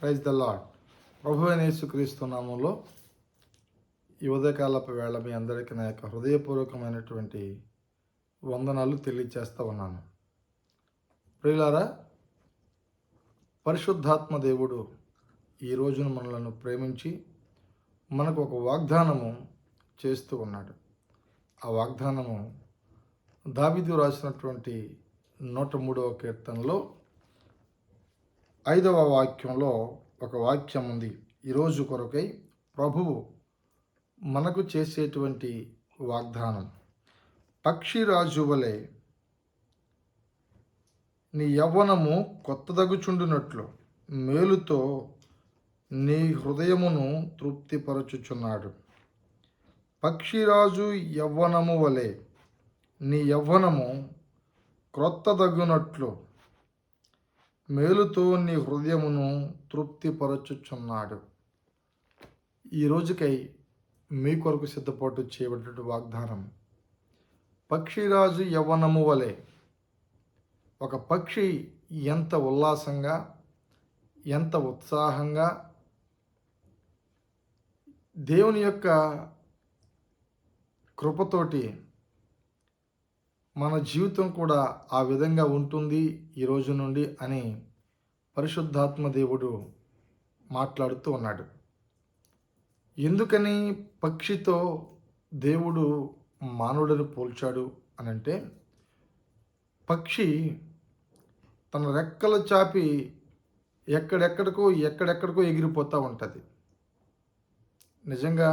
Praise the lord. ప్రభువైన యేసుక్రీస్తు నామములో ఈ ఉదయకాలపు వేళ మీ అందరికీ నా యొక్క హృదయపూర్వకమైనటువంటి వందనాలు తెలియచేస్తూ ఉన్నాను. ప్రియులారా, పరిశుద్ధాత్మ దేవుడు ఈ రోజున మనలను ప్రేమించి మనకు ఒక వాగ్దానము చేస్తూ ఉన్నాడు. ఆ వాగ్దానము దావీదు రాసినటువంటి 103వ కీర్తనలో 5వ వాక్యంలో ఒక వాక్యం ఉంది. ఈరోజు కొరకై ప్రభువు మనకు చేసేటువంటి వాగ్దానం, పక్షిరాజు వలె నీ యవ్వనము కొత్తదగుచుండునట్లు మేలుతో నీ హృదయమును తృప్తిపరచుచున్నాడు. పక్షిరాజు యవ్వనము వలె నీ యవ్వనము క్రొత్తదగునట్లు మేలుతో నీ హృదయమును తృప్తిపరచుచున్నాడు. ఈ రోజుకై మీ కొరకు సిద్ధపాటు చేయబడిన వాగ్దానం, పక్షిరాజు యవ్వనము వలె. ఒక పక్షి ఎంత ఉల్లాసంగా, ఎంత ఉత్సాహంగా దేవుని యొక్క కృపతోటి మన జీవితం కూడా ఆ విధంగా ఉంటుంది ఈ రోజు నుండి అని పరిశుద్ధాత్మ దేవుడు మాట్లాడుతూ ఉన్నాడు. ఎందుకని పక్షితో దేవుడు మానవుడిని పోల్చాడు అనంటే, పక్షి తన రెక్కలు చాపి ఎక్కడెక్కడికో ఎగిరిపోతూ ఉంటుంది. నిజంగా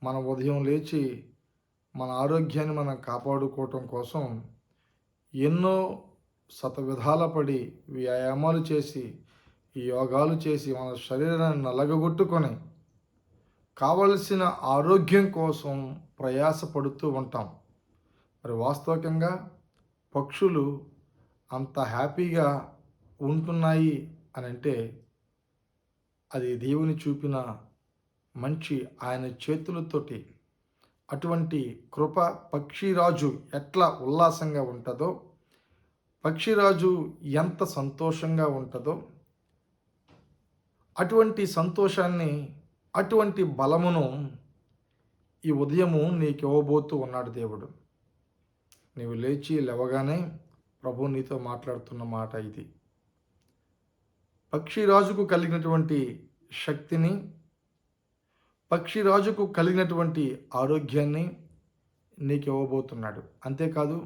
మన ఉదయం లేచి మన ఆరోగ్యాన్ని మనం కాపాడుకోవటం కోసం ఎన్నో శతవిధాల పడి వ్యాయామాలు చేసి, యోగాలు చేసి మన శరీరాన్ని నలగగొట్టుకొని కావలసిన ఆరోగ్యం కోసం ప్రయాసపడుతూ ఉంటాం. మరి వాస్తవికంగా పక్షులు అంత హ్యాపీగా ఉంటున్నాయి అని అంటే అది దేవుని చూపిన మంచి ఆయన చేతులతోటి. అటువంటి కృప పక్షిరాజు ఎట్లా ఉల్లాసంగా ఉంటుందో, పక్షిరాజు ఎంత సంతోషంగా ఉంటుందో, అటువంటి సంతోషాన్ని, అటువంటి బలమును ఈ ఉదయము నీకు ఇవ్వబోతూ ఉన్నాడు దేవుడు. నీవు లేవగానే ప్రభు నీతో మాట్లాడుతున్న మాట ఇది. పక్షిరాజుకు కలిగినటువంటి శక్తిని, పక్షిరాజుకు కలిగినటువంటి ఆరోగ్యాన్ని నీకు ఇవ్వబోతున్నాడు. అంతేకాదు,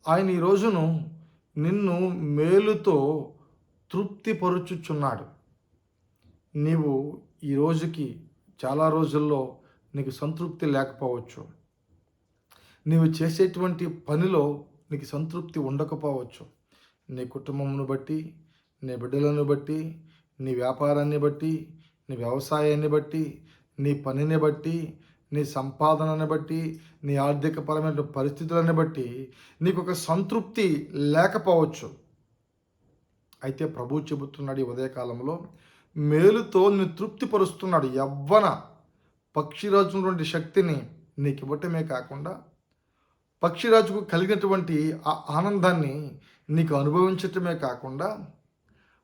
ఆయన ఈ రోజును నిన్ను మేలుతో తృప్తిపరుచుచున్నాడు. నీవు ఈ రోజుకి చాలా రోజుల్లో నీకు సంతృప్తి లేకపోవచ్చు. నీవు చేసేటువంటి పనిలో నీకు సంతృప్తి ఉండకపోవచ్చు. నీ కుటుంబమును బట్టి, నీ బిడ్డలను బట్టి, నీ వ్యాపారాన్ని బట్టి, నీ వ్యవసాయాన్ని బట్టి, నీ పనిని బట్టి, నీ సంపాదనని బట్టి, నీ ఆర్థికపరమైన పరిస్థితులను బట్టి నీకు ఒక సంతృప్తి లేకపోవచ్చు. అయితే ప్రభువు చెబుతున్నాడు ఈ ఉదయకాలంలో, మేలుతో నిన్ను తృప్తిపరుస్తున్నాడు. యవ్వన పక్షిరాజు ఉన్నటువంటి శక్తిని నీకు ఇవ్వటమే కాకుండా, పక్షిరాజుకు కలిగినటువంటి ఆ ఆనందాన్ని నీకు అనుభవించటమే కాకుండా,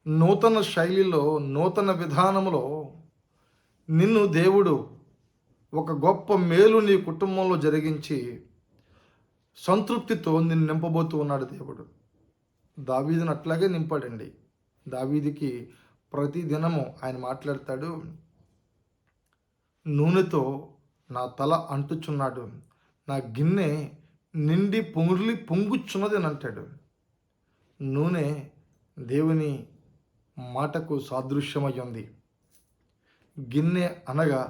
నూతన శైలిలో, నూతన విధానంలో నిన్ను దేవుడు ఒక గొప్ప మేలు నీ కుటుంబంలో జరిగించి సంతృప్తితో నిన్ను నింపబోతూ ఉన్నాడు దేవుడు. దావీదును అట్లాగే నింపాడండి. దావీదుకి ప్రతి దినము ఆయన మాట్లాడతాడు, నూనెతో నా తల అంటుచున్నాడు, నా గిన్నె నిండి పొంగుచున్నది అని అంటాడు. నూనె దేవుని మాటకు సాదృశ్యమై ఉంది. గిన్నె అనగా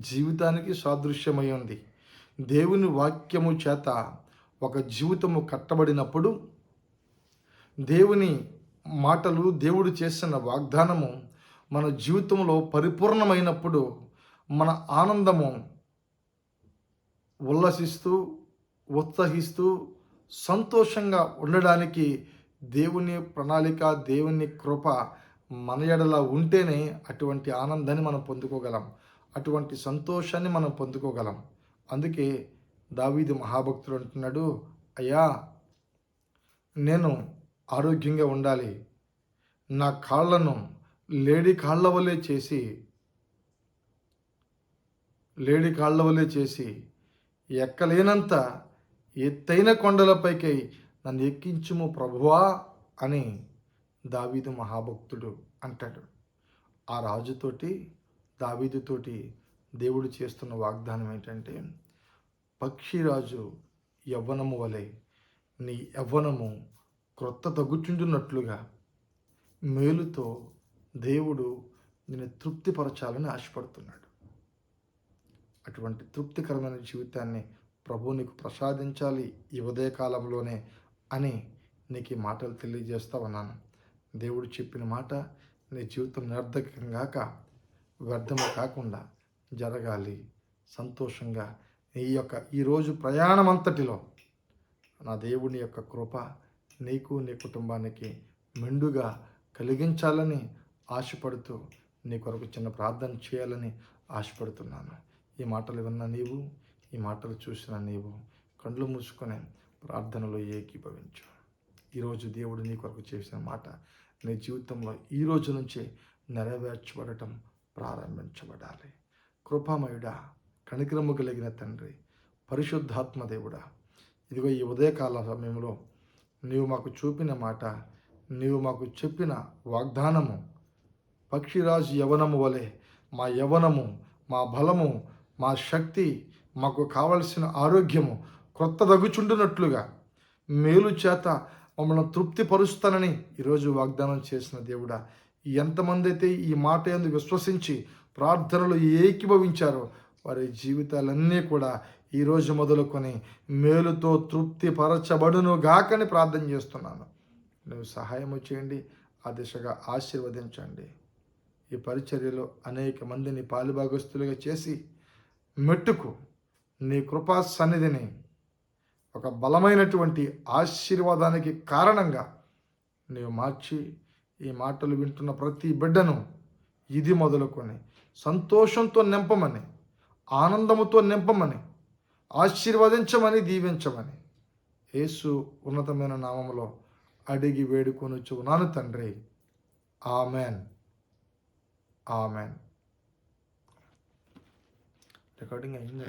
జీవితానికి సాదృశ్యమై ఉంది. దేవుని వాక్యము చేత ఒక జీవితము కట్టబడినప్పుడు, దేవుని మాటలు, దేవుడు చేసిన వాగ్దానము మన జీవితంలో పరిపూర్ణమైనప్పుడు మన ఆనందము ఉల్లసిస్తూ, ఉత్సహిస్తూ, సంతోషంగా ఉండడానికి దేవుని ప్రణాళిక, దేవుని కృప మన ఎడల ఉంటేనే అటువంటి ఆనందాన్ని మనం పొందుకోగలం, అటువంటి సంతోషాన్ని మనం పొందుకోగలం. అందుకే దావీదు మహాభక్తుడు అంటున్నాడు, అయ్యా నేను ఆరోగ్యంగా ఉండాలి, నా కాళ్ళను లేడి కాళ్ళ వలె చేసి ఎక్కలేనంత ఎత్తైన కొండలపైకి నన్ను ఎక్కించుము ప్రభువా అని దావీదు మహాభక్తుడు అంటాడు. ఆ రాజుతోటి దావీదుతోటి దేవుడు చేస్తున్న వాగ్దానం ఏంటంటే, పక్షిరాజు యవ్వనము వలె నీ యవ్వనము క్రొత్త తగ్గుచుండునట్లుగా మేలుతో దేవుడు నిన్ను తృప్తిపరచాలని ఆశపడుతున్నాడు. అటువంటి తృప్తికరమైన జీవితాన్ని ప్రభు నీకు ప్రసాదించాలి ఈ ఉదయకాలంలోనే అని నీకు ఈ మాటలు తెలియజేస్తా ఉన్నాను. దేవుడు చెప్పిన మాట నీ జీవితం నిరర్ధకం కాక వ్యర్థము కాకుండా జరగాలి. సంతోషంగా ఈరోజు ప్రయాణం అంతటిలో నా దేవుని యొక్క కృప నీకు నీ కుటుంబానికి మెండుగా కలిగించాలని ఆశపడుతూ నీ కొరకు చిన్న ప్రార్థన చేయాలని ఆశపడుతున్నాను. ఈ మాటలు విన్న నీవు, ఈ మాటలు చూసిన నీవు కళ్ళు మూసుకొని ప్రార్థనలో ఏకీభవించు. ఈరోజు దేవుడు నీ కొరకు చేసిన మాట నీ జీవితంలో ఈ రోజు నుంచే నెరవేర్చబడటం ప్రారంభించబడాలి. కృపామయుడా, కనికరము కలిగిన తండ్రి, పరిశుద్ధాత్మ దేవుడా, ఇదిగో ఈ ఉదయకాల సమయంలో నీవు మాకు చూపిన మాట, నీవు మాకు చెప్పిన వాగ్దానము పక్షిరాజు యవనము వలె మా యవనము, మా బలము, మా శక్తి, మాకు కావలసిన ఆరోగ్యము క్రొత్త దగుచుండునట్లుగా మేలు చేత మమ్మల్ని తృప్తిపరుస్తానని ఈరోజు వాగ్దానం చేసిన దేవుడా, ఎంతమంది అయితే ఈ మాట యందు విశ్వసించి ప్రార్థనలు ఏకీభవించారో వారి జీవితాలన్నీ కూడా ఈరోజు మొదలుకొని మేలుతో తృప్తిపరచబడును గాకని ప్రార్థన చేస్తున్నాను. నువ్వు సహాయము చేయండి, ఆ దిశగా ఆశీర్వదించండి. ఈ పరిచర్యలో అనేక మందిని పాలుభాగస్తులుగా చేసి మెట్టుకు నీ కృపా సన్నిధిని ఒక బలమైనటువంటి ఆశీర్వాదానికి కారణంగా నీవు మార్చి ఈ మాటలు వింటున్న ప్రతి బిడ్డను ఇది మొదలుకొని సంతోషంతో నింపమని, ఆనందముతో నింపమని, ఆశీర్వదించమని, దీవించమని యేసు ఉన్నతమైన నామములో అడిగి వేడుకొనుచున్నాను తండ్రి. ఆమెన్. ఆమెన్. రికార్డింగ్ అయింది.